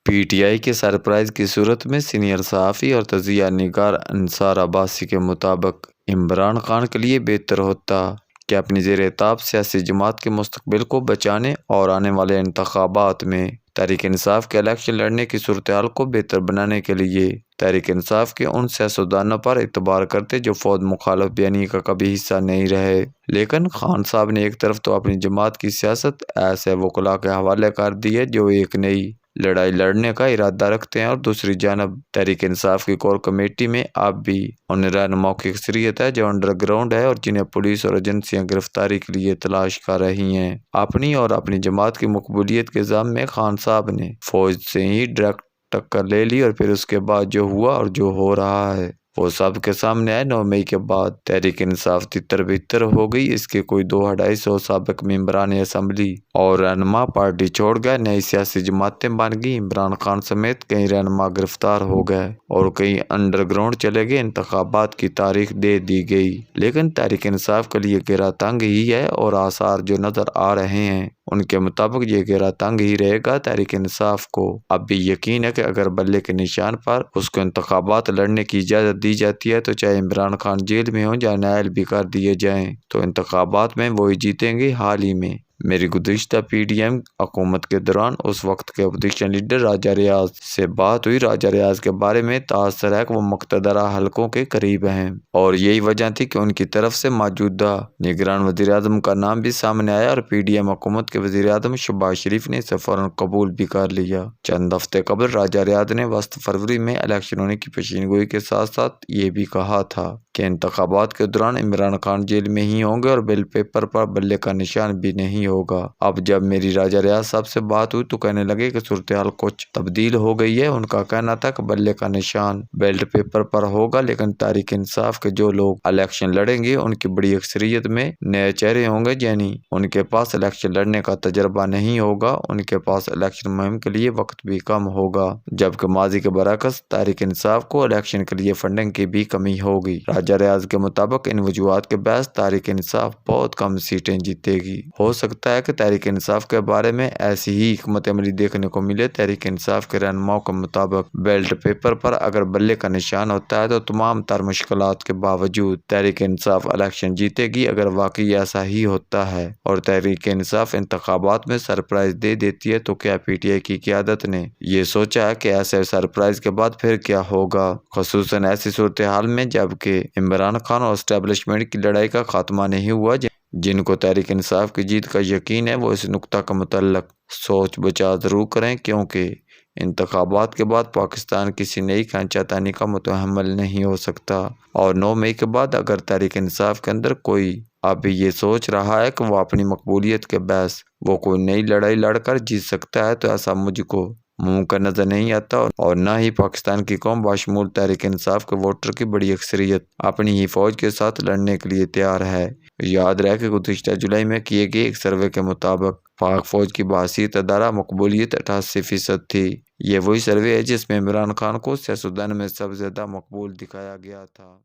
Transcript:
P T I کے surprise کی صورت میں سینئر صحافی اور تجزیہ نگار انصار عباسی کے مطابق عمران خان کے لیے بہتر ہوتا کہ اپنی زیر طاق سیاسی جماعت کے مستقبل کو بچانے اور آنے والے انتخابات میں تحریک انصاف کے الیکشن لڑنے کی صورتحال کو بہتر بنانے کے لیے تحریک انصاف کے ان سیاستدانوں پر اعتبار کرتے جو فوج مخالف بیانیے کا کبھی حصہ نہیں رہے۔ لیکن خان صاحب نے ایک طرف تو اپنی جماعت کی سیاست ایسے وکلاء کے حوالے کر دی ہے جو ایک نئی لڑائی لڑنے کا ارادہ رکھتے ہیں، اور دوسری جانب تحریک انصاف کی کور کمیٹی میں اب بھی ان رہنماؤں کی اکثریت ہے جو انڈر گراؤنڈ ہے اور جنہیں پولیس اور ایجنسیاں گرفتاری کے لیے تلاش کر رہی ہیں۔ اپنی اور اپنی جماعت کی مقبولیت کے ضامن میں خان صاحب نے فوج سے ہی ڈائریکٹ ٹکر لے لی، اور پھر اس کے بعد جو ہوا اور جو ہو رہا ہے وہ سب کے سامنے ہے۔ 9 مئی کے بعد تحریک انصاف تتر بتر ہو گئی، اس کے کوئی 200-250 سابق ممبران اسمبلی اور رہنما پارٹی چھوڑ گئے، نئی سیاسی جماعتیں بن گئی، عمران خان سمیت کئی رہنما گرفتار ہو گئے اور کئی انڈر گراؤنڈ چلے گئے، انتخابات کی تاریخ دے دی گئی۔ لیکن تحریک انصاف کے لیے گھیرا تنگ ہی ہے، اور آثار جو نظر آ رہے ہیں ان کے مطابق یہ گھیرا تنگ ہی رہے گا۔ تحریک انصاف کو اب بھی یقین ہے کہ اگر بلے کے نشان پر اس کو انتخابات لڑنے کی اجازت دی جاتی ہے تو چاہے عمران خان جیل میں ہوں یا نائل بھی کر دیے جائیں تو انتخابات میں وہی جیتیں گے۔ حال ہی میں میری گزشتہ پی ڈی ایم حکومت کے دوران اس وقت کے اپوزیشن لیڈر راجہ ریاض سے بات ہوئی۔ راجہ ریاض کے بارے میں تاثر ہے کہ وہ مقتدرہ حلقوں کے قریب ہیں، اور یہی وجہ تھی کہ ان کی طرف سے موجودہ نگران وزیر اعظم کا نام بھی سامنے آیا، اور پی ڈی ایم حکومت کے وزیر اعظم شہباز شریف نے اسے فوراً قبول بھی کر لیا۔ چند ہفتے قبل راجہ ریاض نے وسط فروری میں الیکشن ہونے کی پیشین گوئی کے ساتھ ساتھ یہ بھی کہا تھا کہ انتخابات کے دوران عمران خان جیل میں ہی ہوں گے اور بیل پیپر پر بلے کا نشان بھی نہیں ہوگا۔ اب جب میری راجہ ریاض صاحب سے بات ہوئی تو کہنے لگے کہ صورتحال کچھ تبدیل ہو گئی ہے۔ ان کا کہنا تھا کہ بلے کا نشان بیلٹ پیپر پر ہوگا، لیکن تحریک انصاف کے جو لوگ الیکشن لڑیں گے ان کی بڑی اکثریت میں نئے چہرے ہوں گے، یعنی ان کے پاس الیکشن لڑنے کا تجربہ نہیں ہوگا، ان کے پاس الیکشن مہم کے لیے وقت بھی کم ہوگا، جبکہ ماضی کے برعکس تحریک انصاف کو الیکشن کے لیے فنڈنگ کی بھی کمی ہوگی۔ راجہ ریاض کے مطابق ان وجوہات کے باعث تحریک انصاف بہت کم سیٹیں جیتے گی۔ ہو سکتا ہے کہ تحریک انصاف کے بارے میں ایسی ہی حکمت عملی دیکھنے کو ملے۔ تحریک انصاف کے رہنماؤں کے مطابق بیلٹ پیپر پر اگر بلے کا نشان ہوتا ہے تو تمام تر مشکلات کے باوجود تحریک انصاف الیکشن جیتے گی۔ اگر واقعی ایسا ہی ہوتا ہے اور تحریک انصاف انتخابات میں سرپرائز دے دیتی ہے تو کیا پی ٹی آئی کی قیادت نے یہ سوچا ہے کہ ایسے سرپرائز کے بعد پھر کیا ہوگا، خصوصاً ایسی صورتحال میں جبکہ عمران خان اور اسٹیبلشمنٹ کی لڑائی کا خاتمہ نہیں ہوا؟ جن کو تحریک انصاف کی جیت کا یقین ہے وہ اس نکتہ کا متعلق سوچ بچا ضرور کریں، کیونکہ انتخابات کے بعد پاکستان کسی نئی کھینچا تانی کا متحمل نہیں ہو سکتا، اور 9 مئی کے بعد اگر تحریک انصاف کے اندر کوئی اب بھی یہ سوچ رہا ہے کہ وہ اپنی مقبولیت کے باعث وہ کوئی نئی لڑائی لڑ کر جیت سکتا ہے تو ایسا مجھ کو ممکن نظر نہیں آتا، اور نہ ہی پاکستان کی قوم بشمول تحریک انصاف کے ووٹر کی بڑی اکثریت اپنی ہی فوج کے ساتھ لڑنے کے لیے تیار ہے۔ یاد رہے کہ گزشتہ جولائی میں کیے گئے ایک سروے کے مطابق پاک فوج کی بحثیت ادارہ مقبولیت 88% تھی۔ یہ وہی سروے ہے جس میں عمران خان کو سیاستدان میں سب سے زیادہ مقبول دکھایا گیا تھا۔